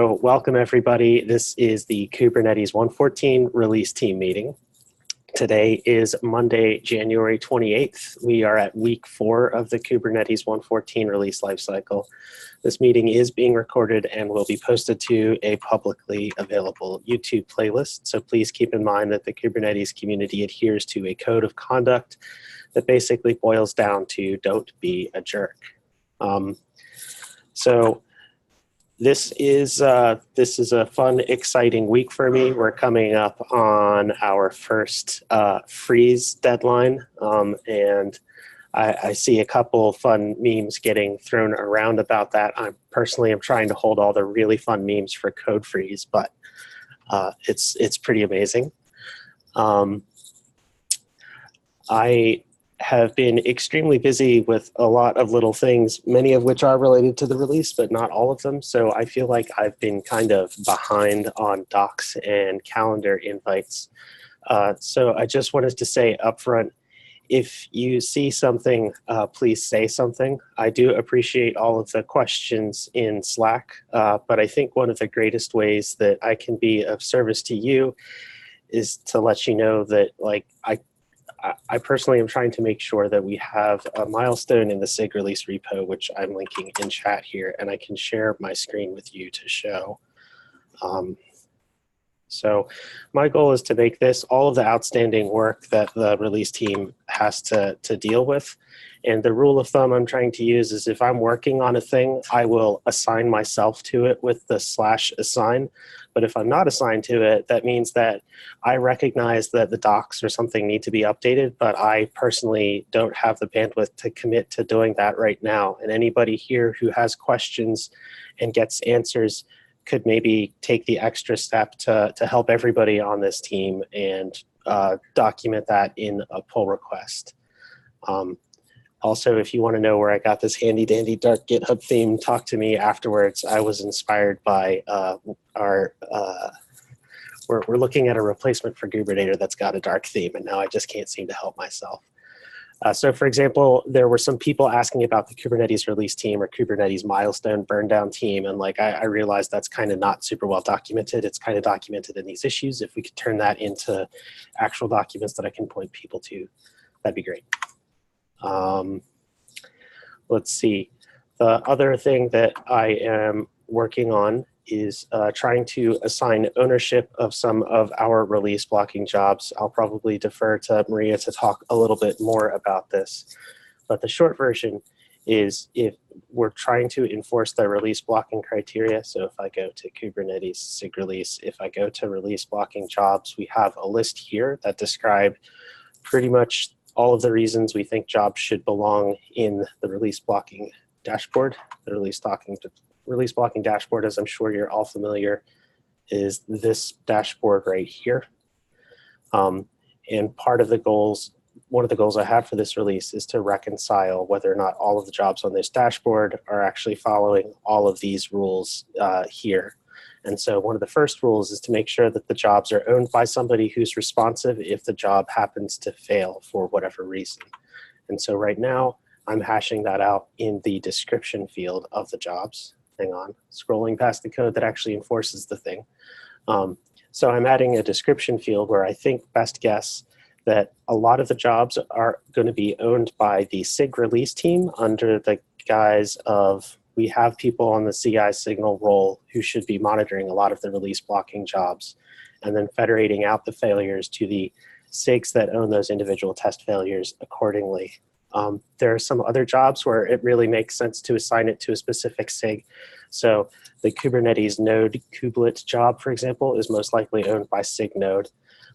So welcome everybody. This is the Kubernetes 1.14 release team meeting. Today is Monday, January 28th. We are at week 4 of the Kubernetes 1.14 release lifecycle. This meeting is being recorded and will be posted to a publicly available YouTube playlist. So please keep in mind that the Kubernetes community adheres to a code of conduct that basically boils down to don't be a jerk. This is a fun, exciting week for me. We're coming up on our first freeze deadline, and I see a couple fun memes getting thrown around about that. I personally am trying to hold all the really fun memes for code freeze, but it's pretty amazing. I have been extremely busy with a lot of little things, many of which are related to the release, but not all of them. So I feel like I've been kind of behind on docs and calendar invites. So I just wanted to say upfront, if you see something, please say something. I do appreciate all of the questions in Slack, but I think one of the greatest ways that I can be of service to you is to let you know that, like, I personally am trying to make sure that we have a milestone in the SIG release repo, which I'm linking in chat here, and I can share my screen with you to show. So my goal is to make this all of the outstanding work that the release team has to deal with. And the rule of thumb I'm trying to use is if I'm working on a thing, I will assign myself to it with the /assign. But if I'm not assigned to it, that means that I recognize that the docs or something need to be updated, but I personally don't have the bandwidth to commit to doing that right now. And anybody here who has questions and gets answers could maybe take the extra step to help everybody on this team and document that in a pull request. Also, if you want to know where I got this handy dandy dark GitHub theme, talk to me afterwards. I was inspired by we're looking at a replacement for Kubernetes that's got a dark theme, and now I just can't seem to help myself. So for example, there were some people asking about the Kubernetes release team or Kubernetes Milestone burn down team, and like I realized that's kind of not super well documented. It's kind of documented in these issues. If we could turn that into actual documents that I can point people to, that'd be great. Let's see. The other thing that I am working on is trying to assign ownership of some of our release blocking jobs. I'll probably defer to Maria to talk a little bit more about this. But the short version is if we're trying to enforce the release blocking criteria, so if I go to Kubernetes SIG release, if I go to release blocking jobs, we have a list here that describe pretty much all of the reasons we think jobs should belong in the release blocking dashboard. The release blocking dashboard, as I'm sure you're all familiar, is this dashboard right here. And part of the goals, one of the goals I have for this release is to reconcile whether or not all of the jobs on this dashboard are actually following all of these rules here. And so one of the first rules is to make sure that the jobs are owned by somebody who's responsive if the job happens to fail for whatever reason. And so right now, I'm hashing that out in the description field of the jobs. Hang on, scrolling past the code that actually enforces the thing. So I'm adding a description field where I think best guess that a lot of the jobs are going to be owned by the SIG release team under the guise of we have people on the CI signal role who should be monitoring a lot of the release blocking jobs and then federating out the failures to the SIGs that own those individual test failures accordingly. There are some other jobs where it really makes sense to assign it to a specific SIG. So the Kubernetes node kubelet job, for example, is most likely owned by SIG node.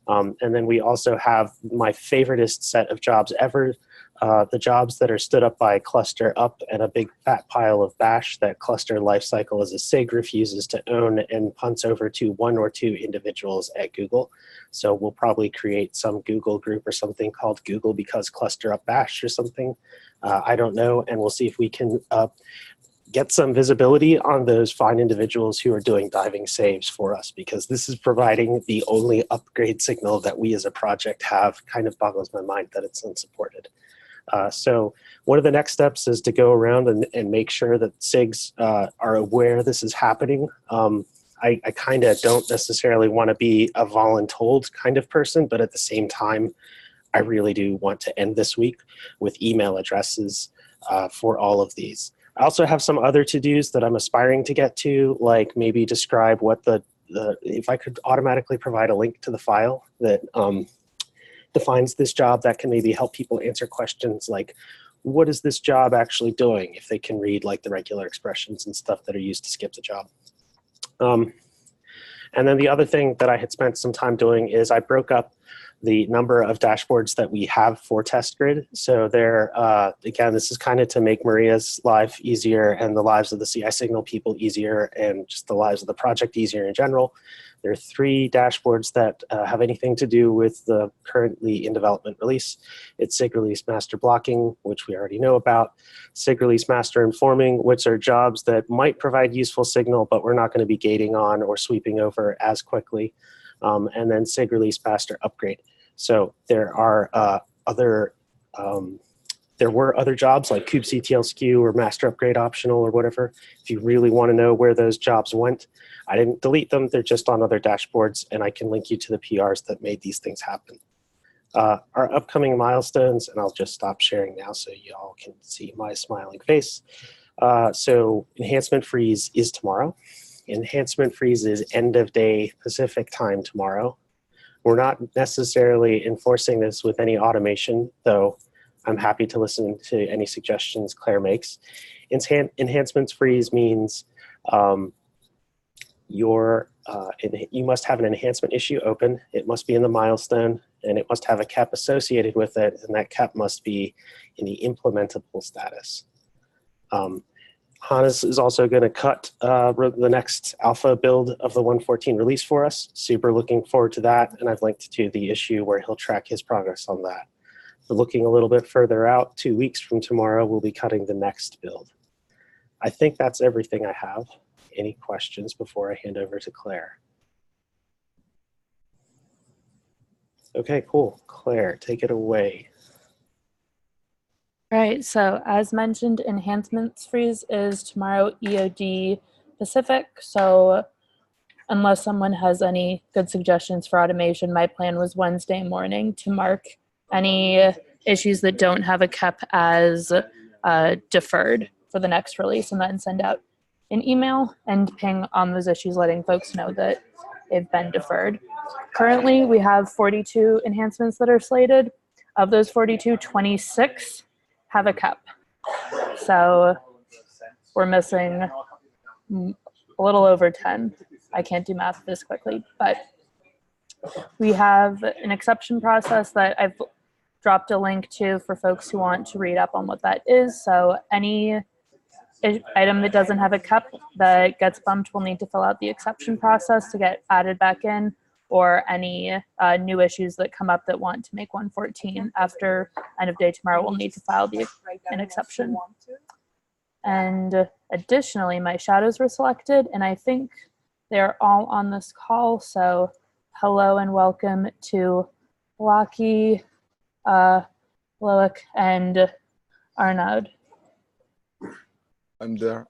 And then we also have my favoriteest set of jobs ever, the jobs that are stood up by cluster up and a big fat pile of bash that cluster lifecycle as a SIG refuses to own and punts over to 1 or 2 individuals at Google. So we'll probably create some Google group or something called Google because cluster up bash or something. I don't know, and we'll see if we can get some visibility on those fine individuals who are doing diving saves for us, because this is providing the only upgrade signal that we as a project have. Kind of boggles my mind that it's unsupported. So one of the next steps is to go around and make sure that SIGs are aware this is happening. I kind of don't necessarily want to be a voluntold kind of person, but at the same time, I really do want to end this week with email addresses for all of these. I also have some other to-dos that I'm aspiring to get to, like maybe describe what if I could automatically provide a link to the file that defines this job, that can maybe help people answer questions like, what is this job actually doing, if they can read like the regular expressions and stuff that are used to skip the job. And then the other thing that I had spent some time doing is I broke up the number of dashboards that we have for test grid. So there, again, this is kind of to make Maria's life easier and the lives of the CI Signal people easier and just the lives of the project easier in general. There are 3 dashboards that have anything to do with the currently in development release. It's SIG release master blocking, which we already know about, SIG release master informing, which are jobs that might provide useful signal, but we're not going to be gating on or sweeping over as quickly. And then SIG release master upgrade. So there are there were other jobs like kubectl skew or master upgrade optional or whatever. If you really want to know where those jobs went, I didn't delete them. They're just on other dashboards, and I can link you to the PRs that made these things happen. Our upcoming milestones, and I'll just stop sharing now so you all can see my smiling face. So enhancement freeze is tomorrow. Enhancement freeze is end of day Pacific time tomorrow. We're not necessarily enforcing this with any automation, though I'm happy to listen to any suggestions Claire makes. Enhancements freeze means you must have an enhancement issue open. It must be in the milestone, and it must have a cap associated with it, and that cap must be in the implementable status. Hannes is also going to cut the next alpha build of the 1.14 release for us. Super looking forward to that, and I've linked to the issue where he'll track his progress on that. But looking a little bit further out, 2 weeks from tomorrow, we'll be cutting the next build. I think that's everything I have. Any questions before I hand over to Claire? Okay, cool. Claire, take it away. Right, so as mentioned, enhancements freeze is tomorrow EOD Pacific. So unless someone has any good suggestions for automation, my plan was Wednesday morning to mark any issues that don't have a cap as deferred for the next release, and then send out an email and ping on those issues, letting folks know that they've been deferred. Currently, we have 42 enhancements that are slated. Of those 42, 26 have a cap. So we're missing a little over 10. I can't do math this quickly, but we have an exception process that I've dropped a link to for folks who want to read up on what that is. So any item that doesn't have a cap that gets bumped will need to fill out the exception process to get added back in, or any new issues that come up that want to make 1.14 after end of day tomorrow will need to file an exception. And additionally, my shadows were selected, and I think they're all on this call. So hello and welcome to Lockie, Loic, and Arnaud. I'm there.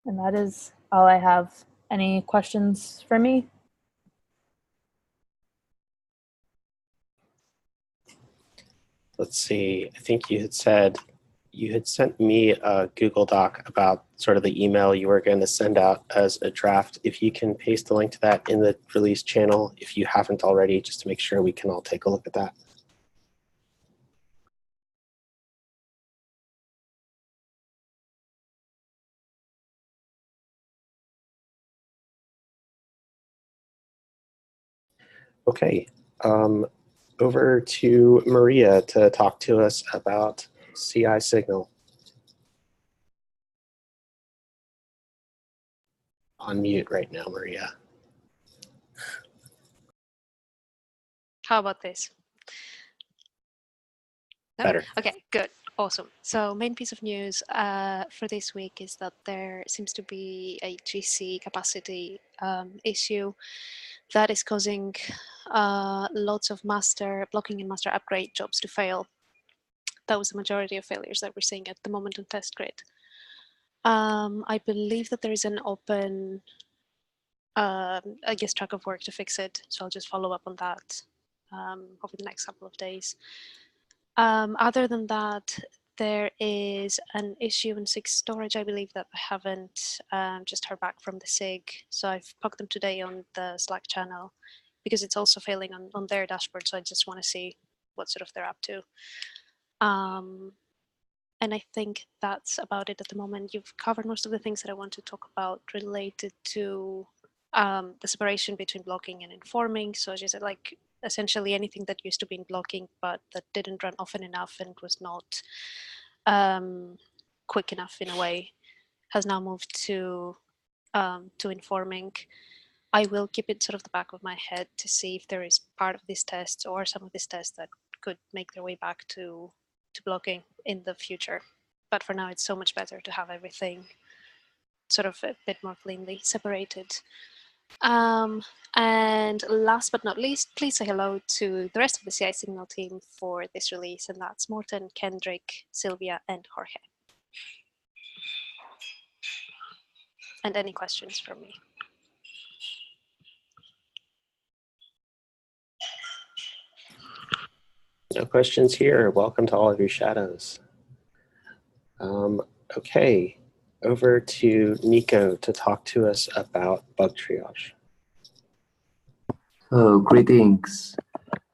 And that is all I have. Any questions for me? Let's see, I think you had said, you had sent me a Google Doc about sort of the email you were going to send out as a draft. If you can paste the link to that in the release channel, if you haven't already, just to make sure we can all take a look at that. Okay, over to Maria to talk to us about CI Signal. On mute right now, Maria. How about this? No? Better. Okay, good. Awesome. So main piece of news for this week is that there seems to be a GC capacity issue that is causing lots of master blocking and master upgrade jobs to fail. That was the majority of failures that we're seeing at the moment on test grid. I believe that there is an open, I guess, track of work to fix it. So I'll just follow up on that over the next couple of days. Other than that, there is an issue in SIG storage, I believe, that I haven't just heard back from the SIG. So I've poked them today on the Slack channel because it's also failing on their dashboard. So I just want to see what sort of they're up to. And I think that's about it at the moment. You've covered most of the things that I want to talk about related to the separation between blocking and informing. So as you said, like essentially anything that used to be in blocking, but that didn't run often enough and was not quick enough in a way, has now moved to informing. I will keep it sort of the back of my head to see if there is part of these tests or some of these tests that could make their way back to blocking in the future. But for now, it's so much better to have everything sort of a bit more cleanly separated. And last but not least, please say hello to the rest of the CI Signal team for this release, and that's Morten, Kendrick, Sylvia, and Jorge. And any questions from me? No questions here. Welcome to all of your shadows. Okay, over to Nico to talk to us about bug triage. So, greetings.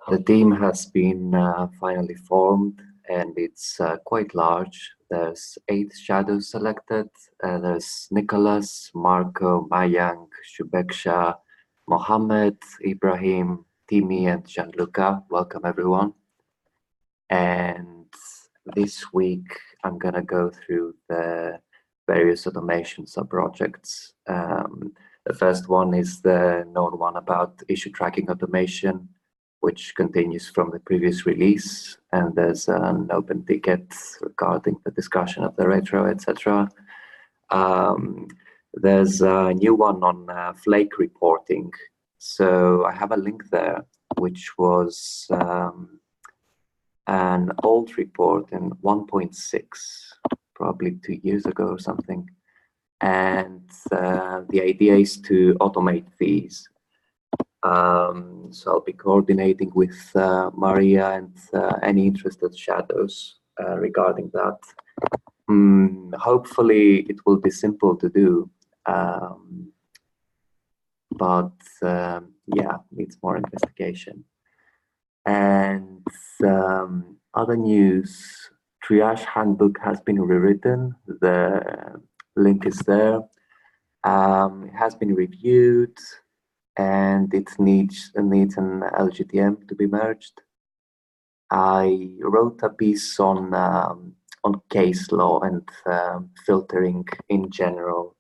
The team has been finally formed, and it's quite large. There's 8 shadows selected. There's Nicholas, Marco, Mayank, Shubeksha, Mohammed, Ibrahim, Timi, and Gianluca. Welcome, everyone. And this week, I'm going to go through the various automation sub-projects. The first one is the known one about issue tracking automation, which continues from the previous release. And there's an open ticket regarding the discussion of the retro, etc. There's a new one on flake reporting. So I have a link there, which was an old report in 1.6, probably 2 years ago or something. And the idea is to automate these. So I'll be coordinating with Maria and any interested shadows regarding that. Hopefully it will be simple to do, but yeah, needs more investigation. And other news, Triage Handbook has been rewritten. The link is there. It has been reviewed, and it needs an LGTM to be merged. I wrote a piece on case law and filtering in general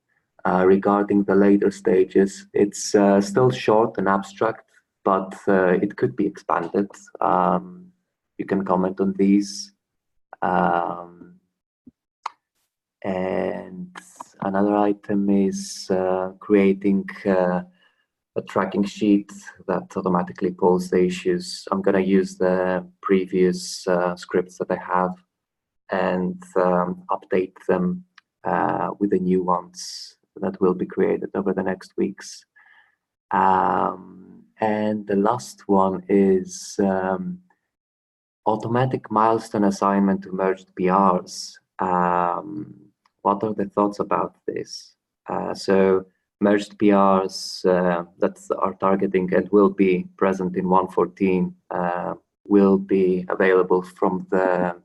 regarding the later stages. It's still short and abstract, but it could be expanded. You can comment on these. And another item is creating a tracking sheet that automatically pulls the issues. I'm going to use the previous scripts that I have and update them with the new ones that will be created over the next weeks. And the last one is automatic milestone assignment to merged PRs. What are the thoughts about this? So merged PRs that are targeting and will be present in 1.14 will be available from the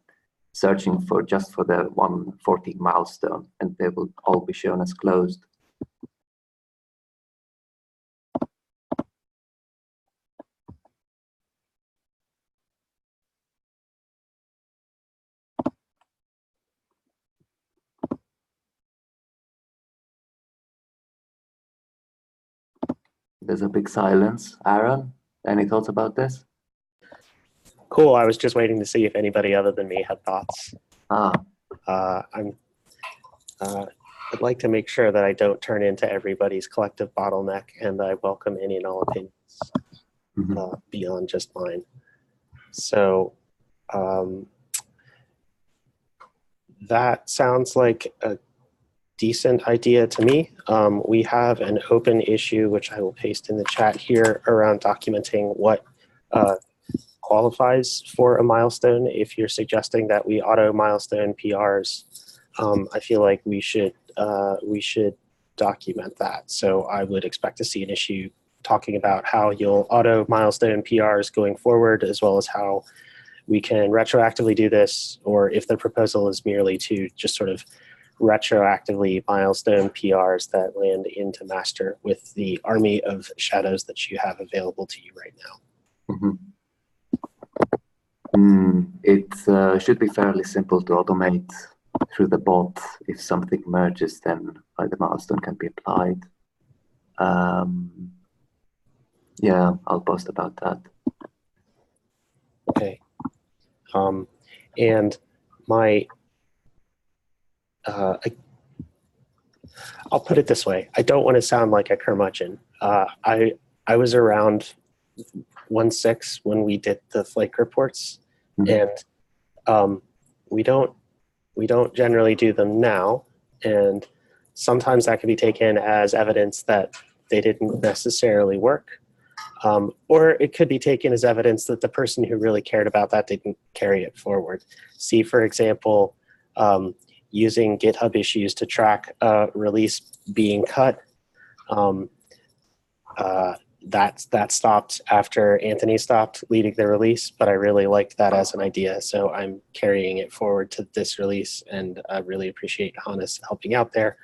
searching for just for the 1.14 milestone, and they will all be shown as closed. There's a big silence. Aaron, any thoughts about this? Cool. I was just waiting to see if anybody other than me had thoughts. I'd like to make sure that I don't turn into everybody's collective bottleneck, and I welcome any and all opinions beyond just mine. So that sounds like a decent idea to me. We have an open issue, which I will paste in the chat here, around documenting what qualifies for a milestone. If you're suggesting that we auto milestone PRs, I feel like we should document that. So I would expect to see an issue talking about how you'll auto milestone PRs going forward, as well as how we can retroactively do this, or if the proposal is merely to just sort of retroactively milestone PRs that land into master with the army of shadows that you have available to you right now. It should be fairly simple to automate through the bot. If something merges, then the milestone can be applied. Yeah, I'll post about that. Okay. And my, I'll put it this way. I don't want to sound like a curmudgeon. I was around 1.6 when we did the flake reports, and we don't generally do them now, and sometimes that can be taken as evidence that they didn't necessarily work, or it could be taken as evidence that the person who really cared about that didn't carry it forward. See, for example, using GitHub issues to track a release being cut. That stopped after Anthony stopped leading the release, but I really liked that as an idea, so I'm carrying it forward to this release, and I really appreciate Hannes helping out there.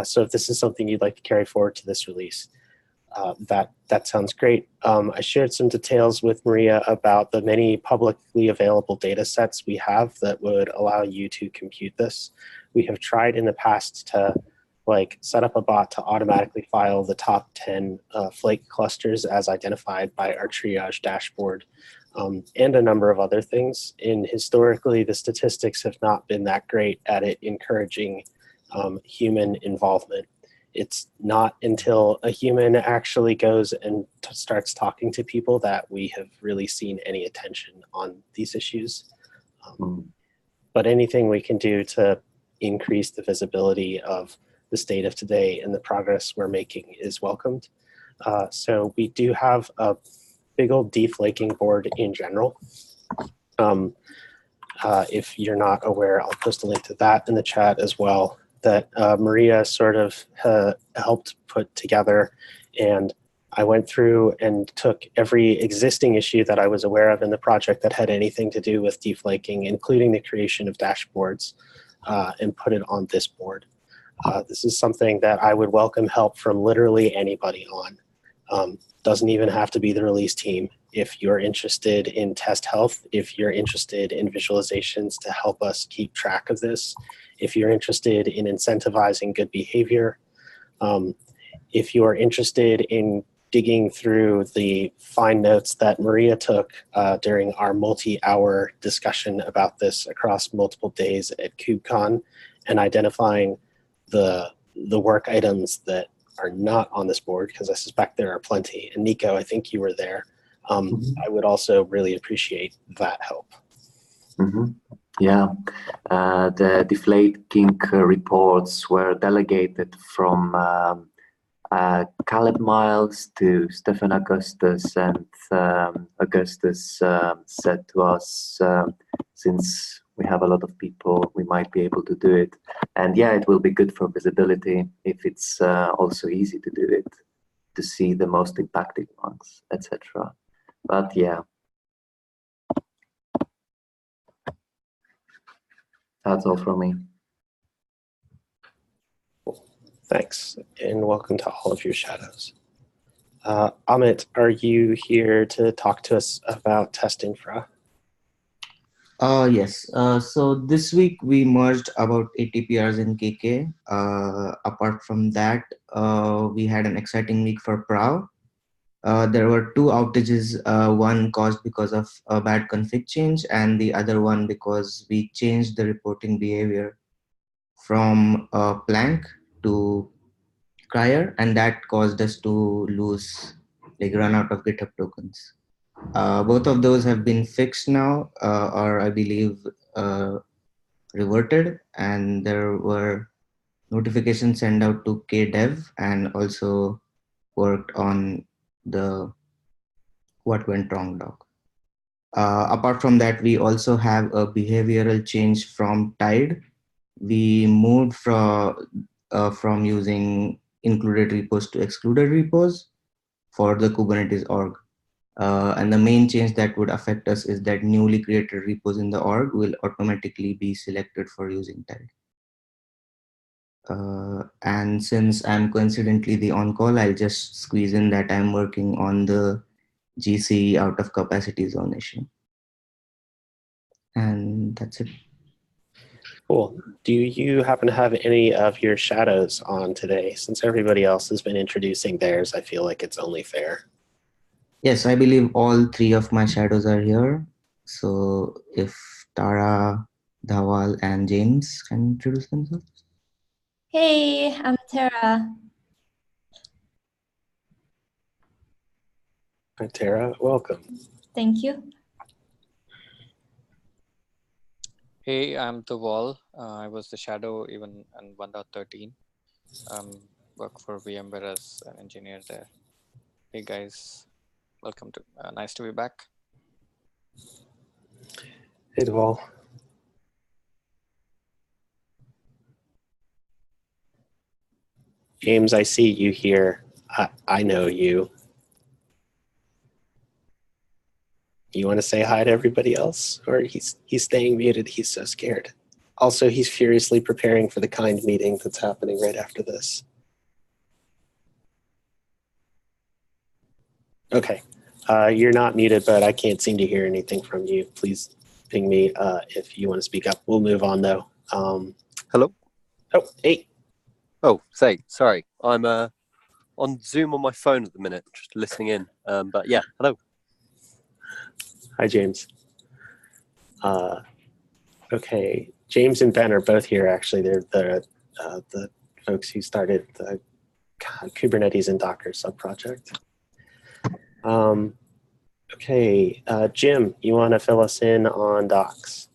So if this is something you'd like to carry forward to this release, that sounds great. I shared some details with Maria about the many publicly available data sets we have that would allow you to compute this. We have tried in the past to set up a bot to automatically file the top 10 flake clusters as identified by our triage dashboard, and a number of other things. And historically, the statistics have not been that great at it encouraging human involvement. It's not until a human actually goes and starts talking to people that we have really seen any attention on these issues. But anything we can do to increase the visibility of the state of today and the progress we're making is welcomed. So we do have a big old deflaking board in general. If you're not aware, I'll post a link to that in the chat as well, that Maria sort of helped put together. And I went through and took every existing issue that I was aware of in the project that had anything to do with deflaking, including the creation of dashboards, and put it on this board. This is something that I would welcome help from literally anybody on. Doesn't even have to be the release team. If you're interested in test health, if you're interested in visualizations to help us keep track of this, if you're interested in incentivizing good behavior, if you're interested in digging through the fine notes that Maria took during our multi-hour discussion about this across multiple days at KubeCon, and identifying the work items that are not on this board, because I suspect there are plenty. And Nico, I think you were there. I would also really appreciate that help. Yeah, the deflating reports were delegated from Caleb Miles to Stefan Augustus, and Augustus said to us, since we have a lot of people, we might be able to do it. And yeah, it will be good for visibility if it's also easy to do it, to see the most impacted ones, etc. But yeah, that's all from me. Thanks, and welcome to all of your shadows. Amit, are you here to talk to us about test infra? Yes. So this week we merged about 80 PRs in KK. Apart from that, we had an exciting week for Prow. There were two outages, one caused because of a bad config change, and the other one because we changed the reporting behavior from Plank to Crier, and that caused us to run out of GitHub tokens. Both of those have been fixed now, or I believe reverted, and there were notification sent out to kdev, and also worked on the what went wrong doc. Apart from that, we also have a behavioral change from Tide. We moved from using included repos to excluded repos for the Kubernetes org. And the main change that would affect us is that newly created repos in the org will automatically be selected for using Tide. And since I'm coincidentally the on-call, I'll just squeeze in that I'm working on the GC out of capacity zone issue. And that's it. Cool. Do you happen to have any of your shadows on today? Since everybody else has been introducing theirs, I feel like it's only fair. Yes, I believe all three of my shadows are here. So if Tara, Dhawal, and James can introduce themselves. Hey, I'm Tara. Hi, Tara. Welcome. Thank you. Hey, I'm the wall. I was the shadow even in 1.13. Work for VMware as an engineer there. Hey guys, welcome to. Nice to be back. Hey, Deval. James, I see you here. I know you. You want to say hi to everybody else? Or he's staying muted. He's so scared. Also, he's furiously preparing for the kind meeting that's happening right after this. Okay. You're not muted, but I can't seem to hear anything from you. Please ping me if you want to speak up. We'll move on, though. Hello? Oh, hey. Oh, sorry. I'm on Zoom on my phone at the minute, just listening in. But yeah, hello. Hi, James. Okay, James and Ben are both here, actually. They're the folks who started the Kubernetes and Docker subproject. Okay, Jim, you want to fill us in on docs?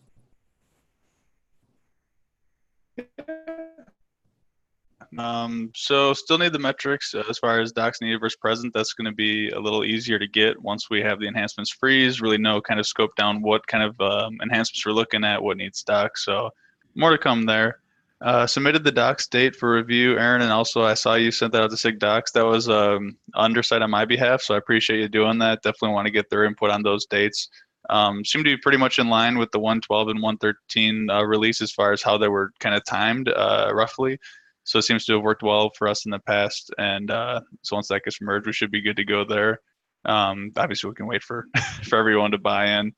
So still need the metrics as far as docs needed versus present. That's going to be a little easier to get once we have the enhancements freeze, really know kind of scope down what kind of enhancements we're looking at, what needs docs. So more to come there. Submitted the docs date for review, Aaron, and also I saw you sent that out to SIG Docs. That was undersight on my behalf, so I appreciate you doing that. Definitely want to get their input on those dates. Seem to be pretty much in line with the 112 and 113 release as far as how they were kind of timed roughly. So it seems to have worked well for us in the past. And so once that gets merged, we should be good to go there. Obviously, we can wait for, for everyone to buy in.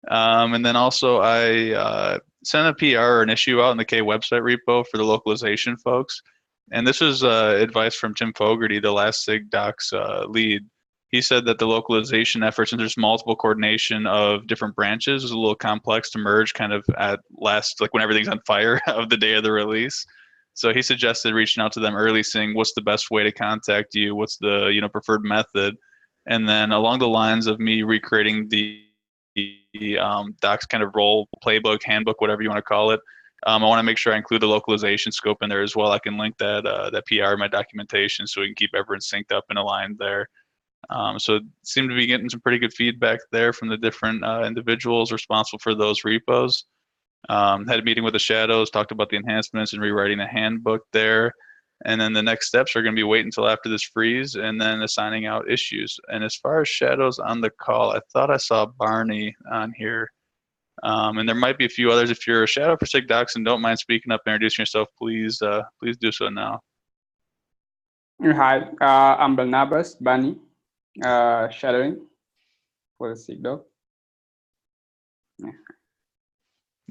And then also I sent a PR or an issue out in the K website repo for the localization folks. And this was advice from Tim Fogarty, the last SIG Docs lead. He said that the localization efforts, and there's multiple coordination of different branches, is a little complex to merge kind of at last, like when everything's on fire of the day of the release. So he suggested reaching out to them early, saying, what's the best way to contact you? What's the preferred method? And then along the lines of me recreating the docs kind of role playbook, handbook, whatever you want to call it, I want to make sure I include the localization scope in there as well. I can link that PR in my documentation so we can keep everyone synced up and aligned there. So seem to be getting some pretty good feedback there from the different individuals responsible for those repos. Had a meeting with the shadows, talked about the enhancements and rewriting the handbook there. And then the next steps are going to be waiting until after this freeze and then assigning out issues. And as far as shadows on the call, I thought I saw Barney on here. And there might be a few others. If you're a shadow for SIG Docs and don't mind speaking up and introducing yourself, please do so now. Hi, I'm Barnabas Bani, shadowing for the SIG Doc. Yeah.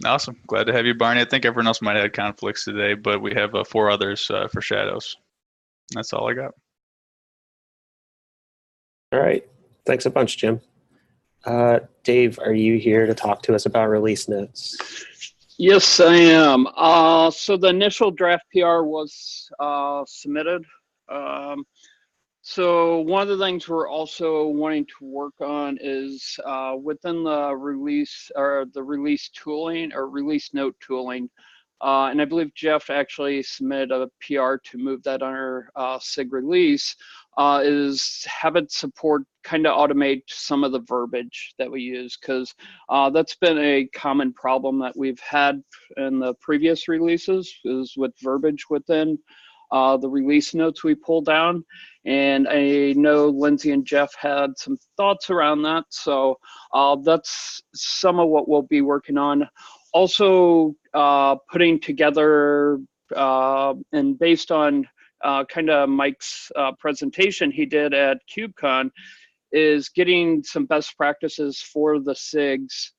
Awesome. Glad to have you, Barney. I think everyone else might have had conflicts today, but we have 4 others for shadows. That's all I got. All right. Thanks a bunch, Jim. Dave, are you here to talk to us about release notes? Yes, I am. So the initial draft PR was submitted. So one of the things we're also wanting to work on is within the release or the release tooling or release note tooling, and I believe Jeff actually submitted a PR to move that on our SIG release, is have it support kind of automate some of the verbiage that we use, because that's been a common problem that we've had in the previous releases, is with verbiage within the release notes we pull down. And I know Lindsay and Jeff had some thoughts around that. So that's some of what we'll be working on. Also putting together, and based on kind of Mike's presentation he did at KubeCon, is getting some best practices for the SIGs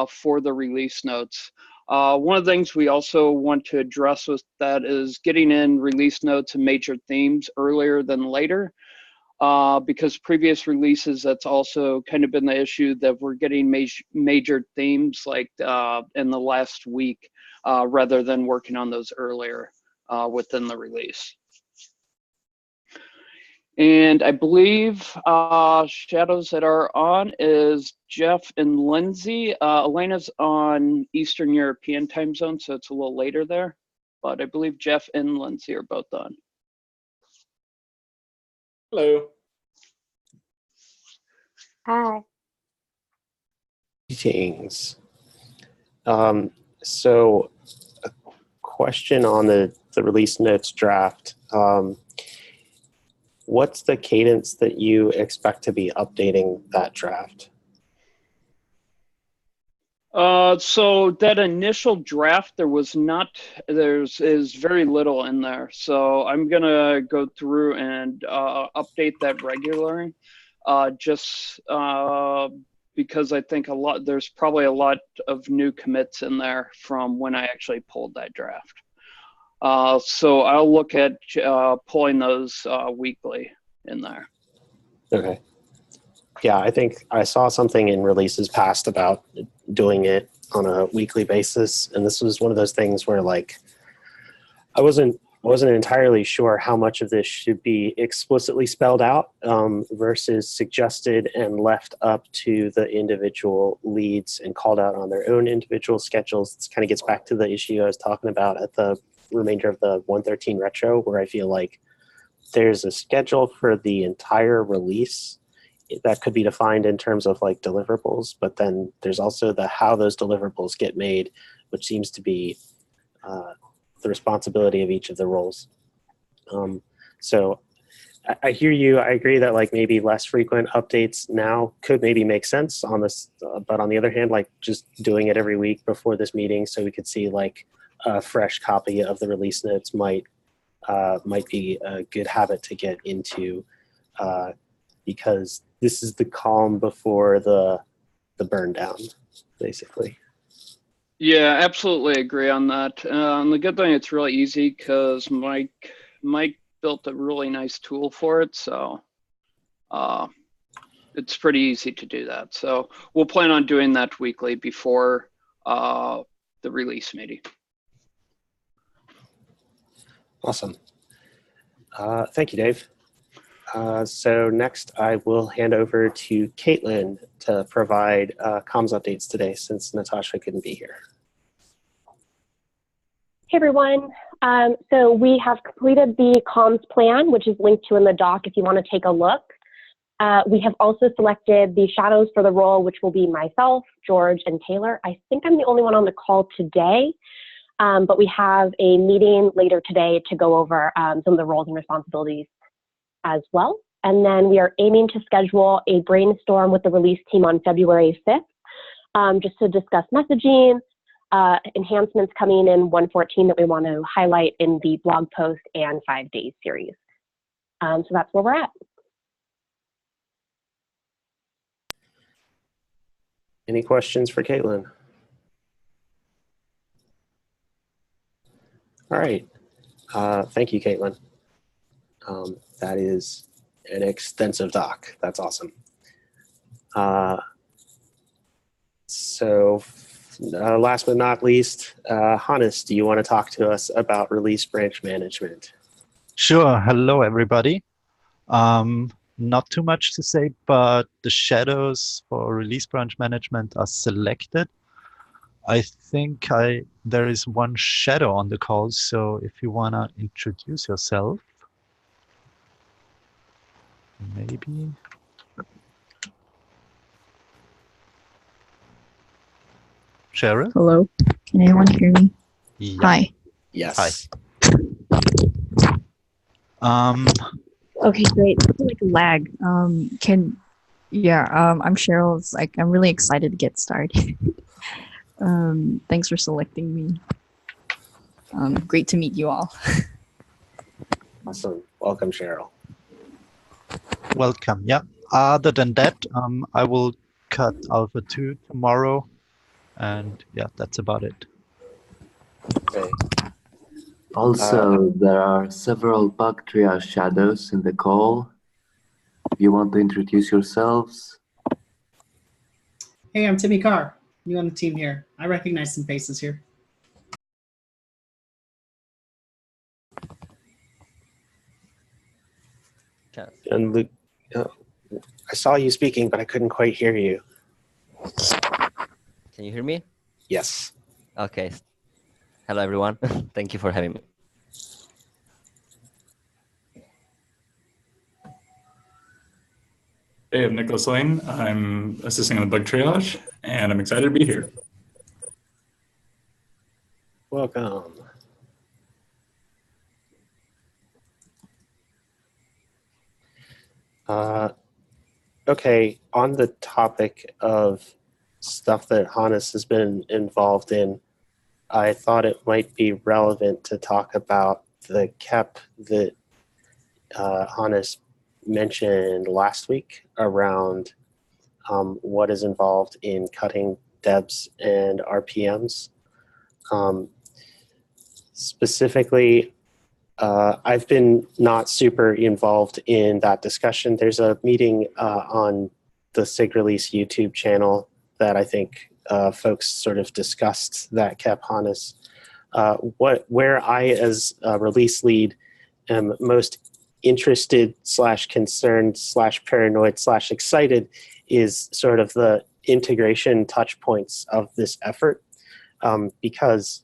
for the release notes. One of the things we also want to address with that is getting in release notes and major themes earlier than later, because previous releases, that's also kind of been the issue, that we're getting major themes like in the last week, rather than working on those earlier within the release. And I believe shadows that are on is Jeff and Lindsay. Elena's on Eastern European time zone, so it's a little later there. But I believe Jeff and Lindsay are both on. Hello. Hi. Greetings. So a question on the release notes draft. What's the cadence that you expect to be updating that draft? So that initial draft, there's very little in there. So I'm gonna go through and update that regularly, just because I think there's probably a lot of new commits in there from when I actually pulled that draft. So I'll look at pulling those weekly in there. Okay. Yeah, I think I saw something in releases past about doing it on a weekly basis, and this was one of those things where, like, I wasn't entirely sure how much of this should be explicitly spelled out versus suggested and left up to the individual leads and called out on their own individual schedules. This kind of gets back to the issue I was talking about at the remainder of the 113 retro, where I feel like there's a schedule for the entire release that could be defined in terms of like deliverables, but then there's also the how those deliverables get made, which seems to be the responsibility of each of the roles. So I hear you. I agree that like maybe less frequent updates now could maybe make sense on this, but on the other hand, like just doing it every week before this meeting so we could see like a fresh copy of the release notes might be a good habit to get into, because this is the calm before the burn down, basically. Yeah, absolutely agree on that. And the good thing, it's really easy because Mike built a really nice tool for it, so it's pretty easy to do that. So we'll plan on doing that weekly before the release meeting. Awesome. Thank you, Dave. So next I will hand over to Caitlin to provide comms updates today since Natasha couldn't be here. Hey everyone. So we have completed the comms plan, which is linked to in the doc if you want to take a look. We have also selected the shadows for the role, which will be myself, George, and Taylor. I think I'm the only one on the call today, but we have a meeting later today to go over some of the roles and responsibilities as well. And then we are aiming to schedule a brainstorm with the release team on February 5th, just to discuss messaging, enhancements coming in 114 that we want to highlight in the blog post and 5 days series. So that's where we're at. Any questions for Caitlin? All right. Thank you, Caitlin. That is an extensive doc. That's awesome. So last but not least, Hannes, do you want to talk to us about release branch management? Sure. Hello, everybody. Not too much to say, but the shadows for release branch management are selected. I think there is one shadow on the call, so if you want to introduce yourself, maybe. Cheryl? Hello, can anyone hear me? Yeah. Hi. Yes. Hi. Okay, great. Like lag. I'm Cheryl. It's like I'm really excited to get started. Thanks for selecting me. Great to meet you all. Awesome. Welcome, Cheryl. Welcome. Yeah. Other than that, I will cut Alpha 2 tomorrow, and yeah, that's about it. Okay. Also, there are several bug triage shadows in the call. If you want to introduce yourselves. Hey, I'm Timmy Carr, new on the team here. I recognize some faces here. And Luke, I saw you speaking, but I couldn't quite hear you. Can you hear me? Yes. Okay. Hello, everyone. Thank you for having me. Hey, I'm Nicholas Lane. I'm assisting on the bug triage, and I'm excited to be here. Welcome. Okay, on the topic of stuff that Hannes has been involved in, I thought it might be relevant to talk about the KEP that Hannes mentioned last week around what is involved in cutting debs and RPMs. Specifically, I've been not super involved in that discussion. There's a meeting on the SIG release YouTube channel that I think folks sort of discussed that KEP Hannes. Where I, as a release lead, am most interested / concerned / paranoid / excited is sort of the integration touch points of this effort, because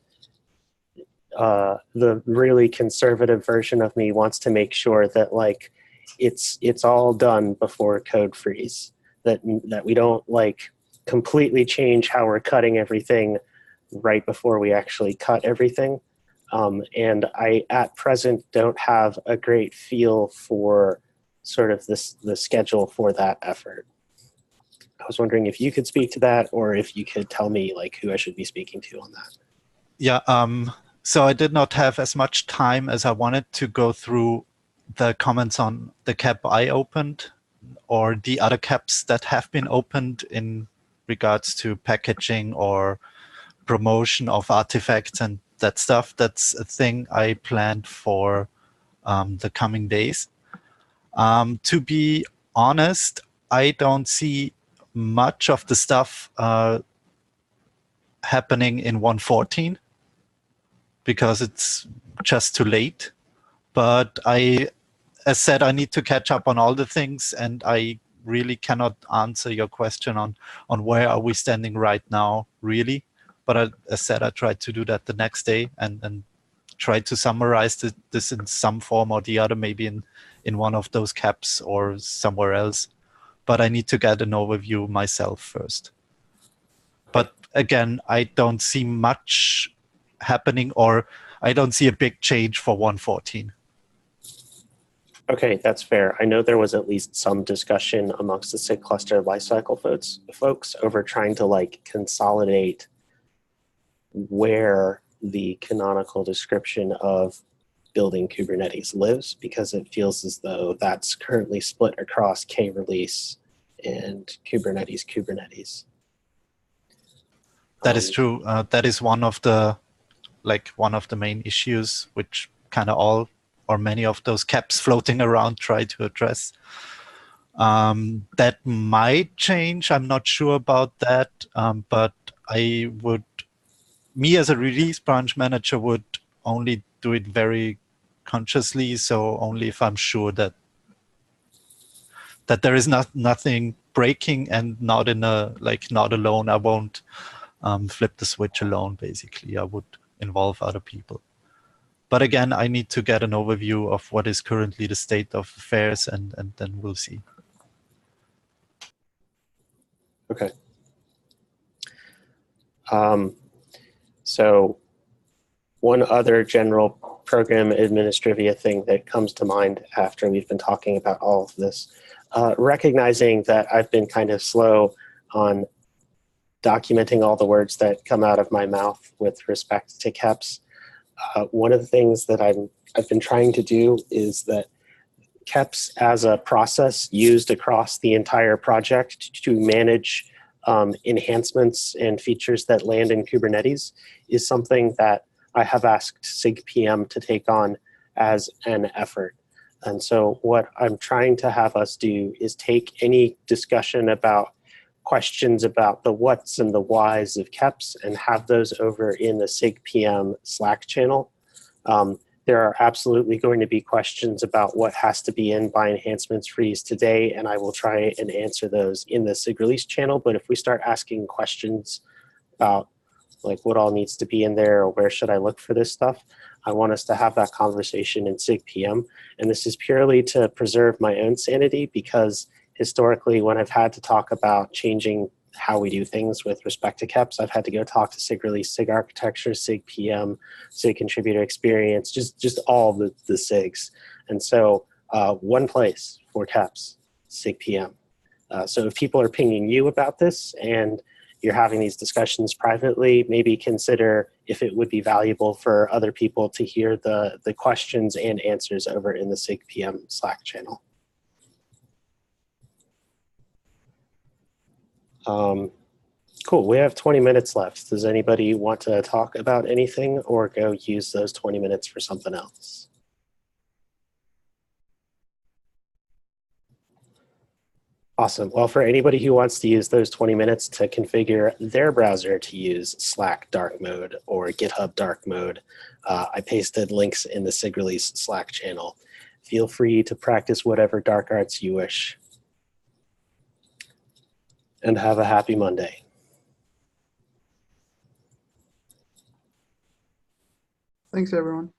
the really conservative version of me wants to make sure that like it's all done before code freeze, that we don't like completely change how we're cutting everything right before we actually cut everything. And I at present don't have a great feel for sort of the schedule for that effort. I was wondering if you could speak to that, or if you could tell me like who I should be speaking to on that. Yeah. So I did not have as much time as I wanted to go through the comments on the KEP I opened or the other KEPs that have been opened in regards to packaging or promotion of artifacts and that stuff. That's a thing I planned for the coming days. To be honest, I don't see much of the stuff happening in 1.14 because it's just too late. But as said, I need to catch up on all the things, and I really cannot answer your question on where are we standing right now, really. But as said, I tried to do that the next day and try to summarize this in some form or the other, maybe in one of those KEPs or somewhere else. But I need to get an overview myself first. But again, I don't see much happening, or I don't see a big change for 1.14. Okay, that's fair. I know there was at least some discussion amongst the SIG cluster lifecycle folks over trying to like consolidate where the canonical description of building Kubernetes lives, because it feels as though that's currently split across K-release and Kubernetes. That is true. That is one of the main issues which kind of all or many of those KEPs floating around try to address. That might change. I'm not sure about that, but me as a release branch manager would only do it very consciously. So only if I'm sure that there is nothing breaking and not alone, I won't flip the switch alone, basically. I would involve other people. But again, I need to get an overview of what is currently the state of affairs, and then we'll see. Okay. So one other general program administrivia thing that comes to mind after we've been talking about all of this, recognizing that I've been kind of slow on documenting all the words that come out of my mouth with respect to KEPs. One of the things that I've been trying to do is that KEPs as a process used across the entire project to manage enhancements and features that land in Kubernetes is something that I have asked SIG-PM to take on as an effort. And so what I'm trying to have us do is take any discussion about questions about the whats and the whys of KEPs and have those over in the SIG-PM Slack channel. There are absolutely going to be questions about what has to be in by enhancements freeze today, and I will try and answer those in the SIG release channel. But if we start asking questions about like what all needs to be in there or where should I look for this stuff, I want us to have that conversation in SIG-PM. And this is purely to preserve my own sanity, because historically when I've had to talk about changing how we do things with respect to KEPs, I've had to go talk to SIG release, SIG architecture, SIG-PM, SIG contributor experience, just all the SIGs. And so one place for KEPs, SIG-PM. So if people are pinging you about this and you're having these discussions privately, maybe consider if it would be valuable for other people to hear the questions and answers over in the SIG-PM Slack channel. Cool, we have 20 minutes left. Does anybody want to talk about anything or go use those 20 minutes for something else? Awesome. Well, for anybody who wants to use those 20 minutes to configure their browser to use Slack dark mode or GitHub dark mode, I pasted links in the SIG release Slack channel. Feel free to practice whatever dark arts you wish. And have a happy Monday. Thanks, everyone.